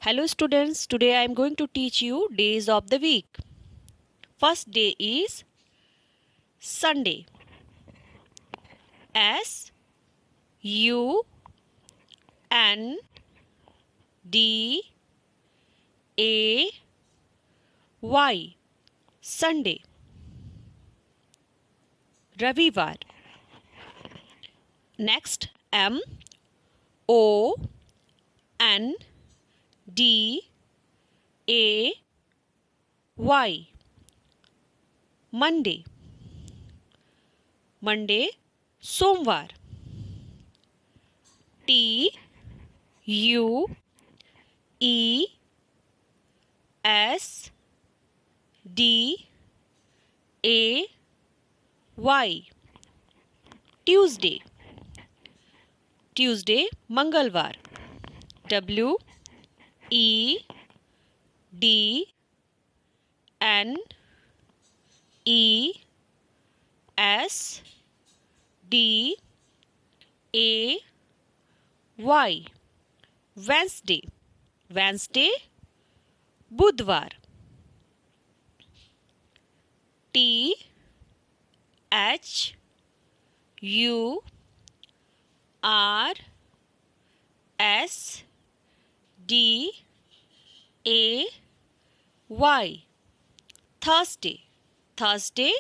Hello students, today I am going to teach you days of the week. First day is Sunday. S U N D A Y Sunday. Ravivar. Next M O N D A Y Monday. Monday सोमवार. T U E S D A Y Tuesday. Tuesday मंगलवार. W E D N E S D A Y Wednesday. Wednesday बुधवार. T H U R S D A Y Thursday. Thursday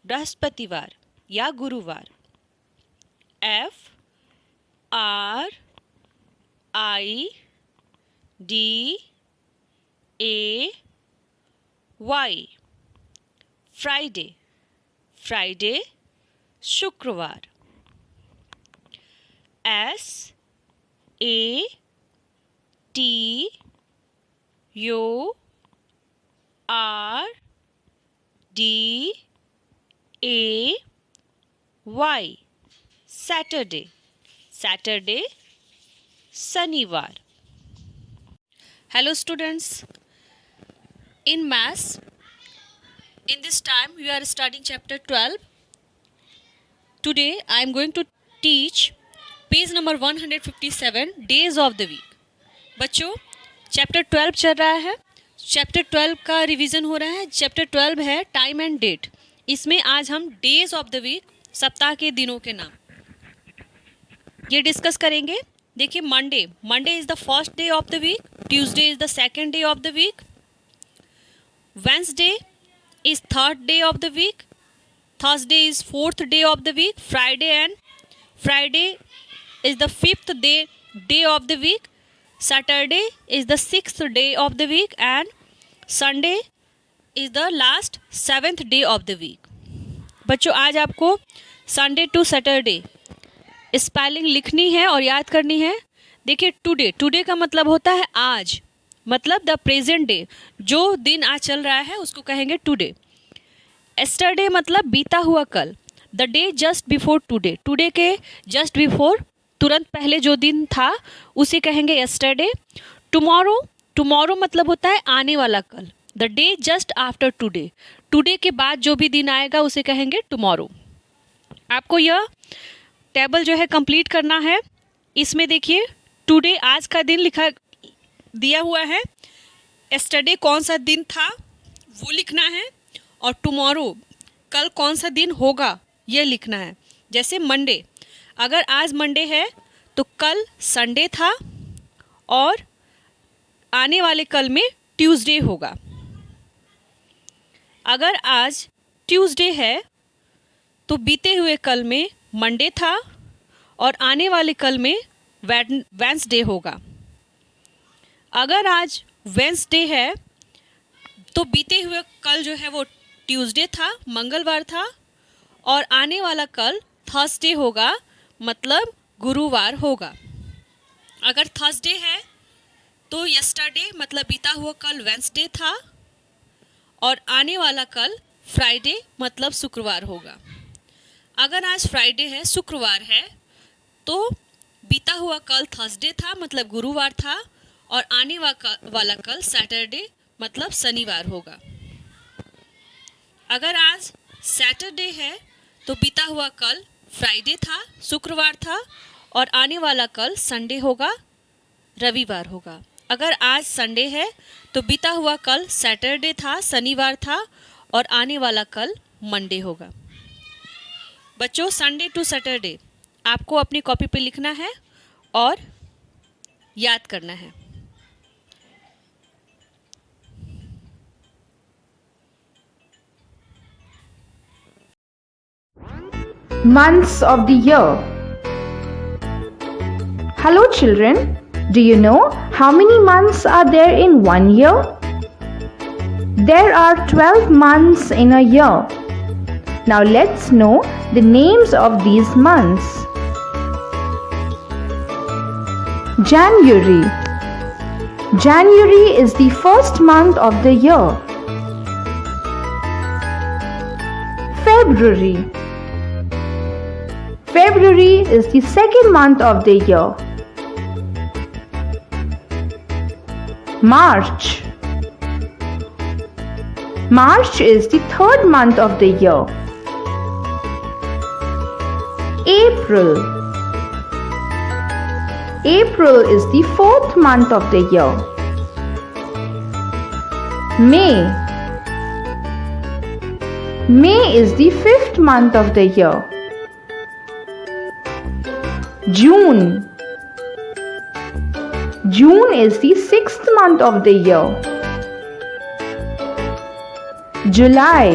बृहस्पतिवार या गुरुवार. F R I D A Y Friday. Friday शुक्रवार. S A T U R D A Y Saturday. Saturday शनिवार. Hello students. In maths, in this time we are studying chapter 12. Today I am going to teach page number 157 days of the week. बच्चों चैप्टर 12 चल रहा है. Chapter 12 का revision हो रहा है. चैप्टर 12 है टाइम एंड डेट. इसमें आज हम डेज ऑफ द वीक सप्ताह के दिनों के नाम ये डिस्कस करेंगे. देखिए Monday. Monday is the first day of the week. Tuesday is the second day of the week. Wednesday is third day of the week. Thursday is fourth day of the week. Friday is the fifth day of the week. Saturday is the sixth day of the week and Sunday is the last seventh day of the week. बच्चों आज आपको Sunday to Saturday spelling लिखनी है और याद करनी है. देखिए टुडे का मतलब होता है आज, मतलब द प्रेजेंट डे. जो दिन आज चल रहा है उसको कहेंगे टुडे. एस्टरडे मतलब बीता हुआ कल. The day just before today. Today के जस्ट बिफोर तुरंत पहले जो दिन था उसे कहेंगे यस्टरडे. टुमारो मतलब होता है आने वाला कल. The day just after today. Today के बाद जो भी दिन आएगा उसे कहेंगे टुमारो. आपको यह टेबल जो है कंप्लीट करना है. इसमें देखिए टुडे आज का दिन लिखा दिया हुआ है. यस्टरडे कौन सा दिन था वो लिखना है और टुमारो कल कौन सा दिन होगा यह लिखना है. जैसे मंडे, अगर आज मंडे है तो कल संडे था और आने वाले कल में ट्यूसडे होगा. अगर आज ट्यूसडे है तो बीते हुए कल में मंडे था और आने वाले कल में वेंसडे होगा. अगर आज वेंसडे है तो बीते हुए कल जो है वो ट्यूसडे था, मंगलवार था, और आने वाला कल थर्सडे होगा, मतलब गुरुवार होगा. अगर थर्सडे है तो यस्टरडे मतलब बीता हुआ कल वेंसडे था और आने वाला कल फ्राइडे मतलब शुक्रवार होगा. अगर आज फ्राइडे है, शुक्रवार है, तो बीता हुआ कल थर्सडे था मतलब गुरुवार था और आने वाला कल सैटरडे मतलब शनिवार होगा. अगर आज सैटरडे है तो बीता हुआ कल फ्राइडे था, शुक्रवार था, और आने वाला कल संडे होगा, रविवार होगा. अगर आज संडे है तो बीता हुआ कल सैटरडे था, शनिवार था, और आने वाला कल मंडे होगा। बच्चों, संडे टू सैटरडे आपको अपनी कॉपी पे लिखना है और याद करना है। Months of the year. Hello children, do you know how many months are there in one year? There are 12 months in a year. Now let's know the names of these months. January. January is the first month of the year. February. February is the second month of the year. March. March is the third month of the year. April. April is the fourth month of the year. May. May is the fifth month of the year. June. June is the sixth month of the year. July.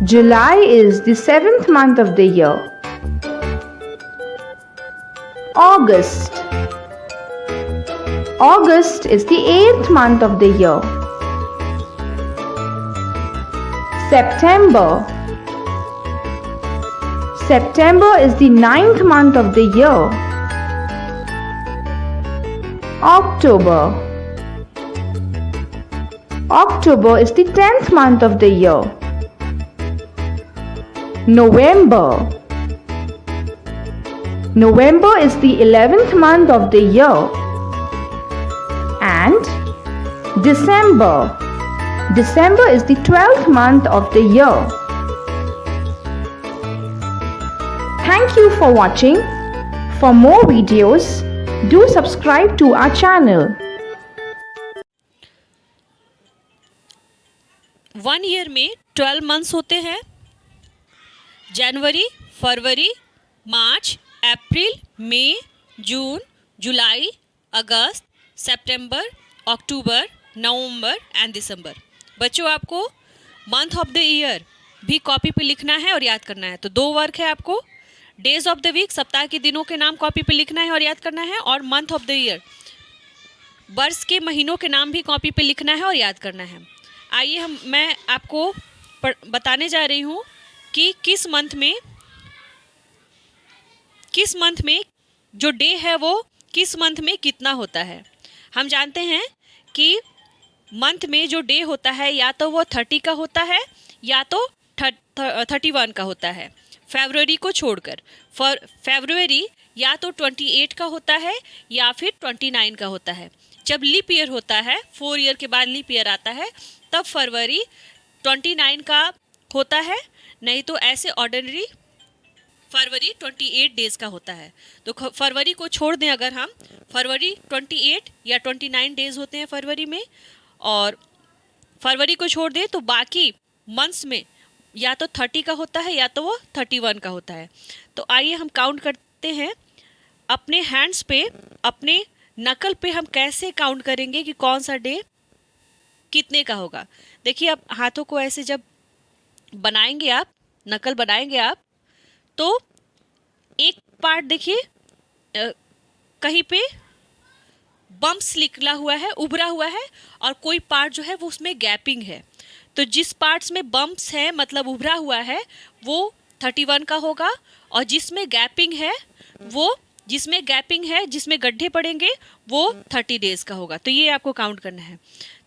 July is the seventh month of the year. August. August is the eighth month of the year. September. September is the ninth month of the year. October. October is the 10th month of the year. November. November is the 11th month of the year. And December. December is the 12th month of the year. Thank you for watching. For more videos, do subscribe to our channel. 1 year में 12 months होते हैं। जनवरी, फरवरी, मार्च, अप्रैल, मई, जून, जुलाई, अगस्त, सितंबर, अक्टूबर, नवंबर and दिसंबर। बच्चों, आपको month of the year भी copy पे लिखना है और याद करना है। तो 2 वर्क है आपको। डेज ऑफ द वीक, सप्ताह के दिनों के नाम कॉपी पे लिखना है और याद करना है, और मंथ ऑफ द ईयर, वर्ष के महीनों के नाम भी कॉपी पे लिखना है और याद करना है। आइए मैं आपको बताने जा रही हूँ कि किस मंथ में जो डे है वो किस मंथ में कितना होता है। हम जानते हैं कि मंथ में जो डे होता है या तो वो 30 का होता है या तो 31 का होता है, फरवरी को छोड़कर। फरवरी या तो 28 का होता है या फिर 29 का होता है। जब लीप ईयर होता है, 4 ईयर के बाद लीप ईयर आता है, तब फरवरी 29 का होता है, नहीं तो ऐसे ऑर्डिनरी फरवरी 28 डेज़ का होता है। तो फरवरी को छोड़ दें अगर हम, फरवरी 28 या 29 डेज़ होते हैं फरवरी में, और फरवरी को छोड़ दें तो बाकी मंथ्स में या तो 30 का होता है या तो वो 31 का होता है। तो आइए हम काउंट करते हैं अपने हैंड्स पे, अपने नकल पे हम कैसे काउंट करेंगे कि कौन सा डे कितने का होगा। देखिए, अब हाथों को ऐसे जब बनाएंगे आप, नकल बनाएंगे आप, तो एक पार्ट देखिए कहीं पे बम्प्स निकला हुआ है, उभरा हुआ है, और कोई पार्ट जो है वो उसमें गैपिंग है। तो जिस पार्ट्स में बम्प्स है मतलब उभरा हुआ है वो 31 का होगा, और जिसमें गैपिंग है जिसमें गड्ढे पड़ेंगे वो 30 डेज़ का होगा। तो ये आपको काउंट करना है।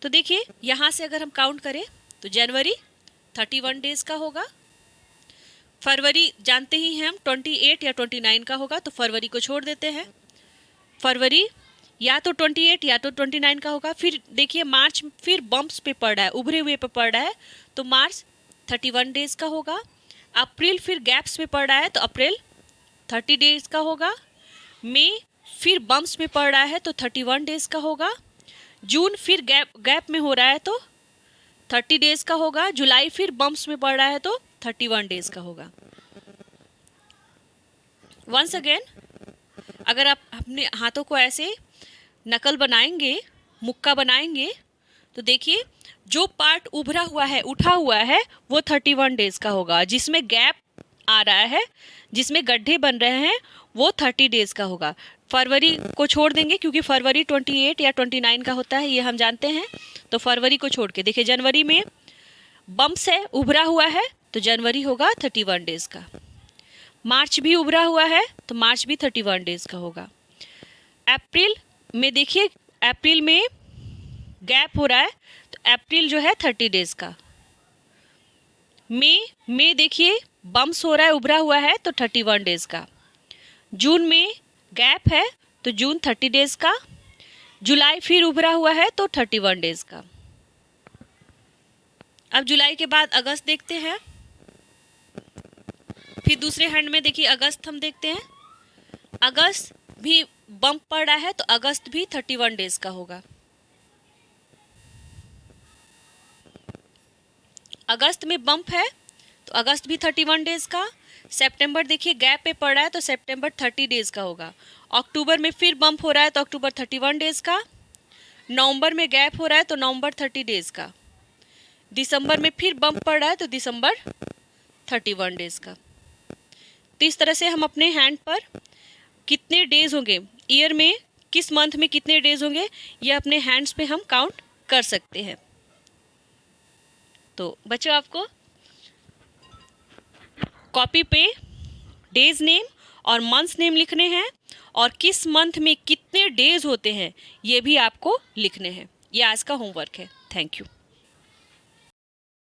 तो देखिए, यहाँ से अगर हम काउंट करें तो जनवरी 31 डेज़ का होगा, फरवरी जानते ही हैं हम 28 या 29 का होगा, तो फरवरी को छोड़ देते हैं। फरवरी या तो 28 या तो 29 का होगा। फिर देखिए मार्च फिर बम्प्स पे पड़ रहा है, उभरे हुए पे पड़ रहा है, तो मार्च 31 डेज़ का होगा। अप्रैल फिर गैप्स पे पड़ रहा है तो अप्रैल 30 डेज़ का होगा। मई फिर बम्प्स में पड़ रहा है तो 31 डेज का होगा। जून फिर गैप में हो रहा है तो 30 डेज का होगा। जुलाई फिर बम्प्स में पड़ रहा है तो 31 डेज का होगा। वंस अगेन, अगर आप अपने हाथों को ऐसे नकल बनाएंगे, मुक्का बनाएंगे, तो देखिए जो पार्ट उभरा हुआ है, उठा हुआ है, वो 31 डेज का होगा। जिसमें गैप आ रहा है, जिसमें गड्ढे बन रहे हैं, वो 30 डेज का होगा। फरवरी को छोड़ देंगे क्योंकि फरवरी 28 या 29 का होता है, ये हम जानते हैं। तो फरवरी को छोड़ के देखिए, जनवरी में बम्प्स है, उभरा हुआ है, तो जनवरी होगा 31 डेज का। मार्च भी उभरा हुआ है तो मार्च भी 31 डेज का होगा। अप्रैल में देखिए, अप्रैल में गैप हो रहा है तो अप्रैल जो है 30 डेज का। मई देखिए बम्प्स हो रहा है, उभरा हुआ है, तो 31 डेज का। जून में गैप है तो जून 30 डेज का। जुलाई फिर उभरा हुआ है तो 31 डेज का। अब जुलाई के बाद अगस्त देखते हैं। फिर दूसरे हैंड में देखिए अगस्त हम देखते हैं। अगस्त भी बम्प पड़ रहा है तो अगस्त भी 31 डेज का होगा। अगस्त में बम्प है तो अगस्त भी 31 डेज का। सितंबर देखिए गैप पे पड़ रहा है तो सितंबर 30 डेज का होगा। अक्टूबर में फिर बम्प हो रहा है तो अक्टूबर 31 डेज का। नवंबर में गैप हो रहा है तो नवंबर 30 डेज का। दिसंबर में फिर बम्प पड़ रहा है तो दिसंबर 31 डेज का। तो इस तरह से हम अपने हैंड पर कितने डेज होंगे, ईयर में किस मंथ में कितने डेज होंगे, ये अपने हैंड्स पे हम काउंट कर सकते हैं। तो बच्चों, आपको कॉपी पे डेज नेम और मंथ्स नेम लिखने हैं और किस मंथ में कितने डेज होते हैं ये भी आपको लिखने हैं। ये आज का होमवर्क है। Thank you.